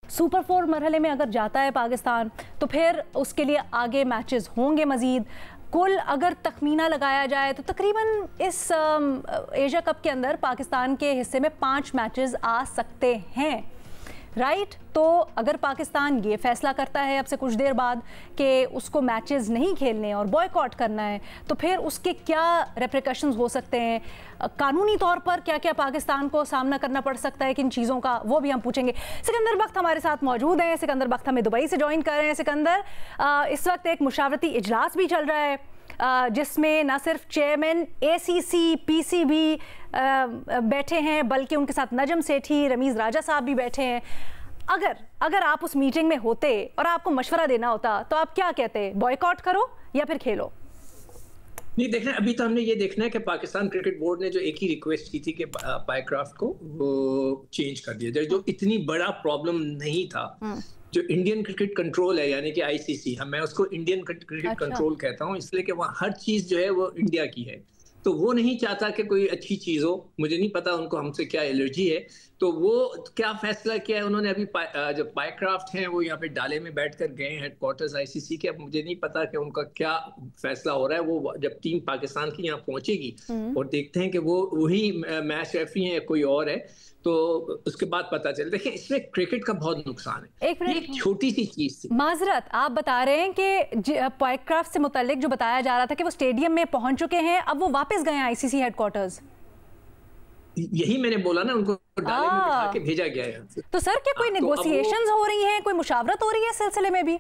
Super 4 मरहले में अगर जाता है पाकिस्तान तो फिर उसके लिए आगे मैचेस होंगे मजीद। कुल अगर तखमीना लगाया जाए तो तकरीबन इस एशिया कप के अंदर पाकिस्तान के हिस्से में 5 मैचेस आ सकते हैं, राइट। तो अगर पाकिस्तान ये फैसला करता है अब से कुछ देर बाद कि उसको मैचेस नहीं खेलने और बॉयकॉट करना है, तो फिर उसके क्या रेप्रिकॉशंस हो सकते हैं, कानूनी तौर पर क्या क्या पाकिस्तान को सामना करना पड़ सकता है किन चीज़ों का, वो भी हम पूछेंगे। सिकंदर बख्त हमारे साथ मौजूद हैं। सिकंदर बख्त हमें दुबई से ज्वाइन कर रहे हैं। सिकंदर, इस वक्त एक मुशावरती इजलास भी चल रहा है जिसमें न सिर्फ चेयरमैन ACC PCB बैठे हैं बल्कि उनके साथ नजम सेठी, रमीज़ राजा साहब भी बैठे हैं। अगर आप उस मीटिंग में होते और आपको मशवरा देना होता तो आप क्या कहते, बॉयकॉट करो या फिर खेलो? नहीं, देखना अभी तो हमने ये देखना है कि पाकिस्तान क्रिकेट बोर्ड ने जो एक ही रिक्वेस्ट की थी कि पायक्राफ्ट को वो चेंज कर दिया जाए, जो इतनी बड़ा प्रॉब्लम नहीं था। जो इंडियन क्रिकेट कंट्रोल है यानी कि ICC, मैं उसको इंडियन क्रिकेट कंट्रोल कहता हूँ, इसलिए कि वहाँ हर चीज जो है वो इंडिया की है, तो वो नहीं चाहता कि कोई अच्छी चीज हो। मुझे नहीं पता उनको हमसे क्या एलर्जी है, तो वो क्या फैसला किया है उन्होंने। अभी जो पायक्राफ्ट हैं वो यहाँ पे डाले में बैठकर गए हेडक्वार्टर्स ICC के। अब मुझे नहीं पता कि उनका क्या फैसला हो रहा है। वो जब टीम पाकिस्तान की यहाँ पहुंचेगी और देखते हैं कि वो वही मैच रेफरी है या कोई और है, तो उसके बाद पता चले। देखिए, इसमें क्रिकेट का बहुत नुकसान है। एक छोटी सी चीज थी। माजरत, आप बता रहे हैं कि पायक्राफ्ट से मुतालिक जो बताया जा रहा था कि वो स्टेडियम में पहुंच चुके हैं, अब वो वापस गए हैं ICC हेडक्वार्टर्स। यही मैंने बोला ना, उनको डाले में बिठा के भेजा गया है। तो सर, क्या कोई नेगोशिएशंस हो रही हैं, कोई मुशावरत हो रही है इस सिलसिले में भी?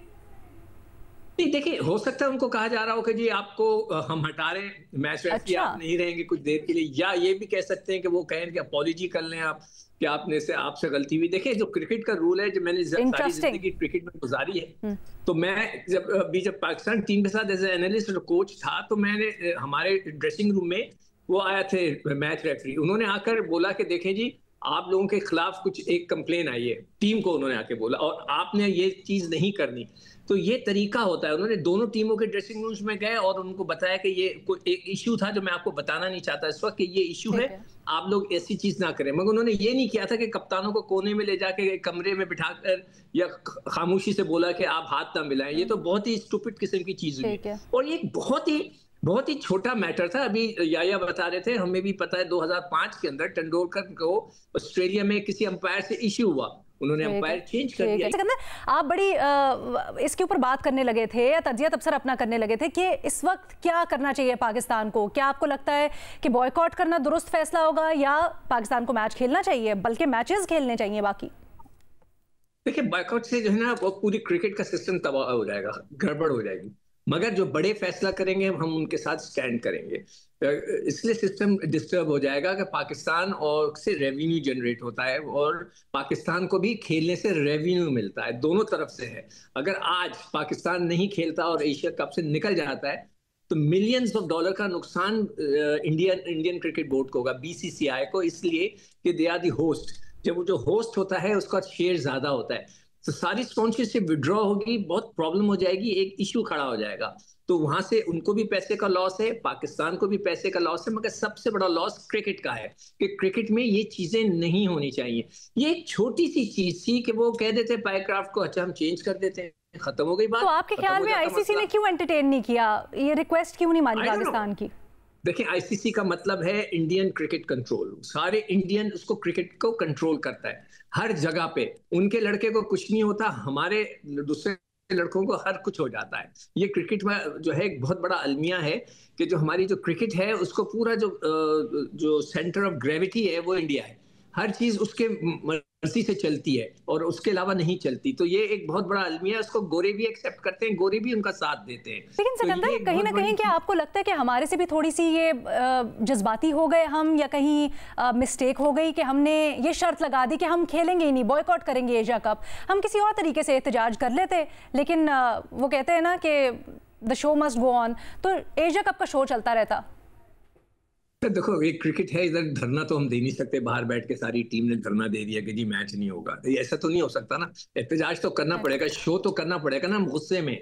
नहीं, देखिए, हो सकता है उनको कहा जा रहा हो कि जी आपको हम हटा रहे हैं, मैच रेफरी आप नहीं रहेंगे कुछ देर के लिए, या ये भी कह सकते हैं कि वो कहें कि अपॉलॉजी कर लें आप कि आपसे गलती हुई। देखिए, जो क्रिकेट का रूल है, जब मैंने सारी जिंदगी क्रिकेट में गुजारी है, तो मैं जब पाकिस्तान टीम के साथ एज ए एनालिस्ट और कोच था, तो मैंने हमारे ड्रेसिंग रूम में वो आया थे मैच रेफरी, उन्होंने आकर बोला कि देखें जी, आप लोगों के खिलाफ कुछ एक कंप्लेन आई है, टीम को उन्होंने आके बोला, और आपने ये चीज नहीं करनी। तो ये तरीका होता है। उन्होंने दोनों टीमों के ड्रेसिंग रूम्स में गए और उनको बताया कि ये कोई एक इशू था जो मैं आपको बताना नहीं चाहता इस वक्त, कि ये इशू है, आप लोग ऐसी चीज ना करें। मगर उन्होंने ये नहीं किया था कि कप्तानों को कोने में ले जाके एक कमरे में बिठाकर या खामोशी से बोला कि आप हाथ ना मिलाएं। ये तो बहुत ही स्टूपिड किस्म की चीज हुई है, और ये बहुत ही छोटा मैटर था। अभी याया बता रहे थे, हमें भी पता है 2005 के अंदर तेंदुलकर को ऑस्ट्रेलिया में किसी अंपायर से इश्यू हुआ, उन्होंने अंपायर चेंज कर दिया। सिकंदर, आप बड़ी इसके ऊपर बात करने लगे थे या तजिया तबसर अपना करने लगे थे कि इस वक्त क्या करना चाहिए पाकिस्तान को। क्या आपको लगता है कि बॉयकॉट करना दुरुस्त फैसला होगा या पाकिस्तान को मैच खेलना चाहिए, बल्कि मैचेस खेलने चाहिए बाकी? देखिए, बॉयकॉट से जो है ना, वो पूरी क्रिकेट का सिस्टम तबाह हो जाएगा, गड़बड़ हो जाएगी। मगर जो बड़े फैसला करेंगे हम उनके साथ स्टैंड करेंगे। इसलिए सिस्टम डिस्टर्ब हो जाएगा कि पाकिस्तान और से रेवेन्यू जनरेट होता है, और पाकिस्तान को भी खेलने से रेवेन्यू मिलता है, दोनों तरफ से है। अगर आज पाकिस्तान नहीं खेलता और एशिया कप से निकल जाता है, तो मिलियंस ऑफ डॉलर का नुकसान इंडियन क्रिकेट बोर्ड को होगा, BCCI को, इसलिए कि दे आर द होस्ट। जब वो जो होस्ट होता है उसका शेयर ज्यादा होता है, तो सारी स्पॉन्सरशिप विड्रॉ होगी, बहुत प्रॉब्लम हो जाएगी, एक इशू खड़ा हो जाएगा। तो वहां से उनको भी पैसे का लॉस है, पाकिस्तान को भी पैसे का लॉस है, मगर सबसे बड़ा लॉस क्रिकेट का है कि क्रिकेट में ये चीजें नहीं होनी चाहिए। ये एक छोटी सी चीज थी कि वो कह देते पायक्राफ्ट को, अच्छा हम चेंज कर देते हैं, खत्म हो गई बात। तो आपके ख्याल में ICC ने क्यों एंटरटेन नहीं किया, ये रिक्वेस्ट क्यों नहीं मानी पाकिस्तान की? देखिए, ICC का मतलब है इंडियन क्रिकेट कंट्रोल। सारे इंडियन उसको क्रिकेट को कंट्रोल करता है हर जगह पे। उनके लड़के को कुछ नहीं होता, हमारे दूसरे लड़कों को हर कुछ हो जाता है। ये क्रिकेट में जो है एक बहुत बड़ा अलमिया है कि जो हमारी जो क्रिकेट है उसको पूरा जो सेंटर ऑफ ग्रेविटी है वो इंडिया है। हर चीज उसके मर्जी से चलती है और उसके अलावा नहीं चलती। तो ये एक बहुत बड़ा अलमिया है, उसको गोरे भी एक्सेप्ट करते हैं, गोरे भी उनका साथ देते हैं। लेकिन सिकंदर, कहीं ना कहीं क्या आपको लगता है कि हमारे से भी थोड़ी सी ये जज्बाती हो गए हम, या कहीं मिस्टेक हो गई कि हमने ये शर्त लगा दी कि हम खेलेंगे ही नहीं, बॉयकॉट करेंगे एशिया कप? हम किसी और तरीके से एहतजाज कर लेते, लेकिन वो कहते हैं ना कि the show must go on, तो एशिया कप का शो चलता रहता। देखो, ये क्रिकेट है, इधर धरना तो हम दे नहीं सकते, बाहर बैठ के सारी टीम ने धरना दे दिया कि जी मैच नहीं होगा। ऐसा तो नहीं हो सकता ना, एहतजाज तो करना पड़ेगा, शो तो करना पड़ेगा ना। हम गुस्से में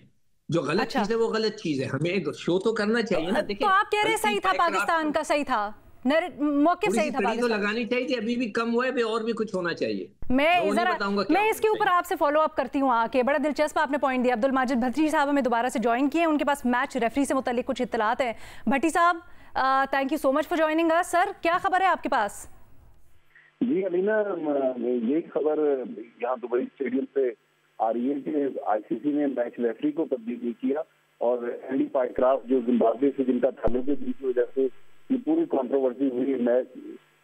जो गलत चीज है वो गलत चीज है, हमें शो तो करना चाहिए ना। देखिए, तो आप कह रहे सही था, पाकिस्तान का सही था, मौके सही था, तो लगानी चाहिए थी, अभी भी कम हुआ है, और भी कुछ होना चाहिए। मैं इसके ऊपर आपसे फॉलो अप करती हूँ आके। बड़ा दिलचस्प आपने पॉइंट दिया। अब्दुल माजिद भट्टी साहब हमें दोबारा से ज्वाइन किए, उनके पास मैच रेफरी से मुतालिक कुछ इत्तलात है। भट्टी साहब, thank you so much for joining us. Sir, क्या खबर है आपके पास? जी अलीना, यही खबर यहाँ दुबई स्टेडियम से आ रही है कि आईसीसी ने मैच रेफरी को तब्दील नहीं किया और एंडी पाइक्राफ्ट जो जिम्बाब्वे से जिनका ताल्लुक है, जिनकी वजह से ये पूरी कंट्रोवर्सी हुई। मैच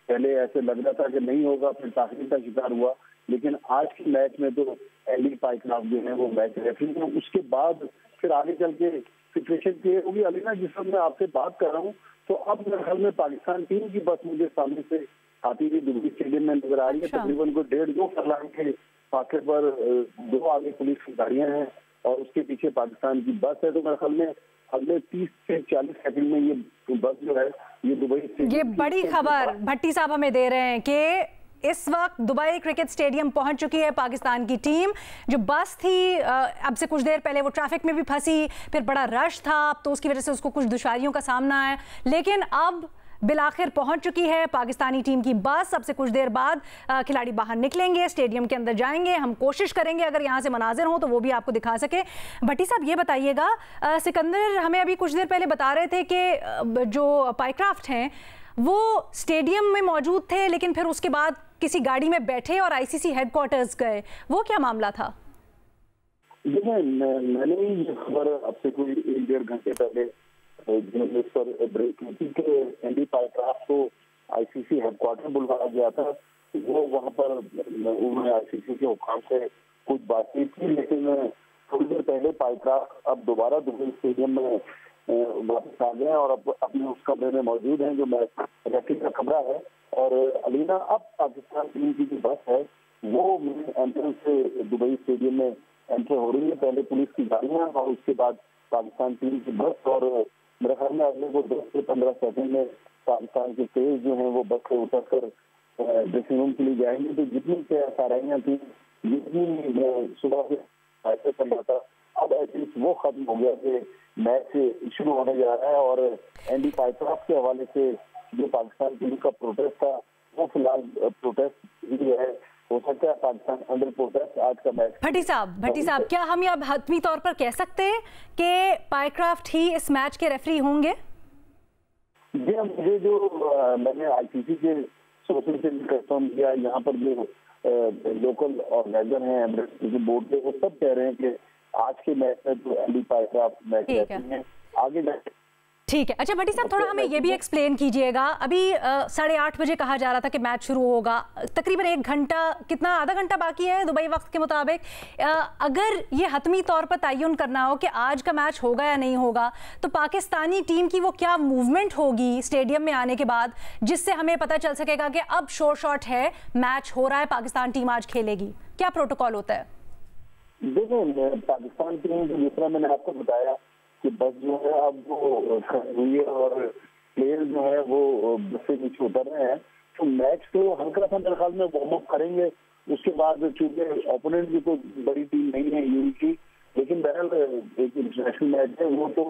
पहले ऐसे लग रहा था कि नहीं होगा, फिर ताखीर का शिकार हुआ, लेकिन आज के मैच में तो एंडी पाइक्राफ्ट जो है वो मैच रेफरी है। उसके बाद फिर आगे चल के सिचुएशन क्लियर होगी। अलीना, जिस वक्त मैं आपसे बात कर रहा हूँ तो अब मेरे ख्याल में पाकिस्तान टीम की बस मुझे सामने से आती हुई दुबई स्टेडियम में नजर आ रही है। तकरीबन को 1.5-2 फरलांग के फासले पर 2 आगे पुलिस की गाड़ियां हैं और उसके पीछे पाकिस्तान की बस है। तो मेरे ख्याल में अगले 30 से 40 सेकंड में ये बस जो है ये दुबई स्टेडियम। ये बड़ी खबर भट्टी साहब हमें दे रहे हैं कि इस वक्त दुबई क्रिकेट स्टेडियम पहुंच चुकी है पाकिस्तान की टीम। जो बस थी अब से कुछ देर पहले वो ट्रैफिक में भी फंसी, फिर बड़ा रश था, तो उसकी वजह से उसको कुछ दुश्वारियों का सामना है, लेकिन अब बिलाखिर पहुंच चुकी है पाकिस्तानी टीम की बस। अब से कुछ देर बाद खिलाड़ी बाहर निकलेंगे, स्टेडियम के अंदर जाएंगे। हम कोशिश करेंगे अगर यहाँ से मनाजिर हो तो वो भी आपको दिखा सके। भट्टी साहब, ये बताइएगा, सिकंदर हमें अभी कुछ देर पहले बता रहे थे कि जो पाइक्राफ्ट हैं वो स्टेडियम में मौजूद थे, लेकिन फिर उसके बाद किसी गाड़ी में बैठे और आईसीसी हेडक्वार्टर्स गए। वो क्या मामला था? देखिए, मैंने ये खबर अब से कोई 1-1.5 घंटे पहले इस पर ब्रेक की थी कि एंडी पाइक्राफ्ट को आईसीसी हेडक्वार्टर बुलवाया गया था। वो वहां पर उन्होंने आईसीसी के हुक्म से कुछ बातचीत की, लेकिन थोड़ी देर पहले पाइक्राफ्ट अब दोबारा दुबई स्टेडियम में वापस आ गए और अब अपने उस कमरे में मौजूद हैं जो मैच रेफरी का कमरा है। और अलीना, अब पाकिस्तान टीम की जो बस है वो एंट्रेंस से दुबई स्टेडियम में एंटर हो रही है। पहले पुलिस की गाड़ियां और उसके बाद पाकिस्तान टीम की बस। और मेरे ख्याल में अगले को 10 से 15 सेकंड में पाकिस्तान के तेज जो हैं वो बस से उतर कर ड्रेसिंग रूम के लिए जाएंगे। तो जितनी साराइयां थी, जितनी सुबह से ऐसे चल रहा था, अब एटलीस्ट वो खत्म हो गया कि मैच शुरू होने जा रहा है। और एंडी पाइक्राफ्ट के हवाले से जो पाकिस्तान टीम का प्रोटेस्ट था वो फिलहाल प्रोटेस्ट ही है। हो सकता है पाकिस्तान अंडर प्रोटेस्ट आज का मैच। भट्टी साहब, क्या हम ये अब हतमी तौर पर कह सकते हैं कि पाइक्राफ्ट ही इस मैच के रेफरी होंगे? जी, मुझे जो मैंने आईसीसी के सोर्सेज से कंफर्म किया, यहाँ पर जो लोकल ऑर्गेनाइजर हैं एमिरेट्स बोर्ड के, वो सब कह रहे हैं कि आज के मैच में जो एंडी पाइक्राफ्ट मैच रेफरी हैं आगे। ठीक है। अच्छा भट्टी साहब, थोड़ा हमें ये भी एक्सप्लेन कीजिएगा। अभी 8:30 बजे कहा जा रहा था कि मैच शुरू होगा, तकरीबन 1 घंटा, कितना, आधा घंटा बाकी है दुबई वक्त के मुताबिक। अगर ये हतमी तौर पर तयन करना हो कि आज का मैच होगा या नहीं होगा, तो पाकिस्तानी टीम की वो क्या मूवमेंट होगी स्टेडियम में आने के बाद, जिससे हमें पता चल सकेगा कि अब शोर शॉट है, मैच हो रहा है, पाकिस्तान टीम आज खेलेगी? क्या प्रोटोकॉल होता है? देखो, पाकिस्तान टीम जिस तरह मैंने आपको बताया कि बस जो है अब वो हुई है और प्लेयर जो है वो बस से नीचे उतर रहे हैं। तो मैच तो हल्का सा मेरे ख्याल में वार्म अप करेंगे। उसके बाद चूंकि ओपोनेंट भी कोई बड़ी टीम नहीं है यूएई की, लेकिन बहरहाल एक इंटरनेशनल मैच है, वो तो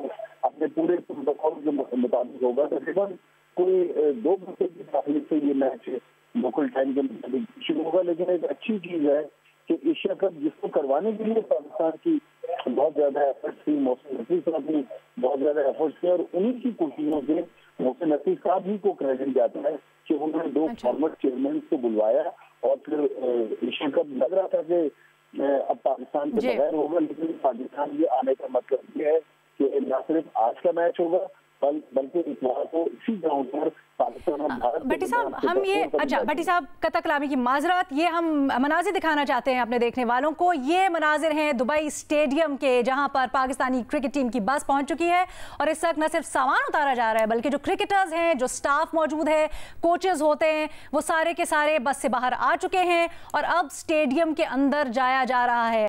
अपने पूरे प्रोटोकॉल के मुताबिक होगा। तकरीबन कोई 2 घंटे की तकलीफ से ये मैच लोकल टाइम के मुताबिक शुरू होगा। लेकिन एक अच्छी चीज है कि एशिया कप जिसको करवाने के लिए पाकिस्तान की बहुत ज्यादा एफर्ट थी, मोहसिन नसीर साहब ने बहुत ज्यादा एफर्ट किया और उन्हीं की कोशिशों से मोहसिन नसीर साहब ही को क्रेडिट जाता है कि उन्होंने 2 फॉर्मर चेयरमैन को बुलवाया। और फिर एशिया कप लग रहा था कि अब पाकिस्तान के बगैर होगा, लेकिन पाकिस्तान ये आने का मतलब ये है कि न सिर्फ आज का मैच होगा बल्कि इतवार को इसी ग्राउंड पर पाकिस्तान और भारत। भट्टी साहब, हम ये, अच्छा भट्टी साहब, कता कलामी की माजरत, ये हम मनाजिर दिखाना चाहते हैं अपने देखने वालों को। ये मनाजिर हैं दुबई स्टेडियम के, जहां पर पाकिस्तानी क्रिकेट टीम की बस पहुंच चुकी है और इस वक्त न सिर्फ सामान उतारा जा रहा है बल्कि जो क्रिकेटर्स हैं, जो स्टाफ मौजूद है, कोचेज होते हैं, वो सारे के सारे बस से बाहर आ चुके हैं और अब स्टेडियम के अंदर जाया जा रहा है।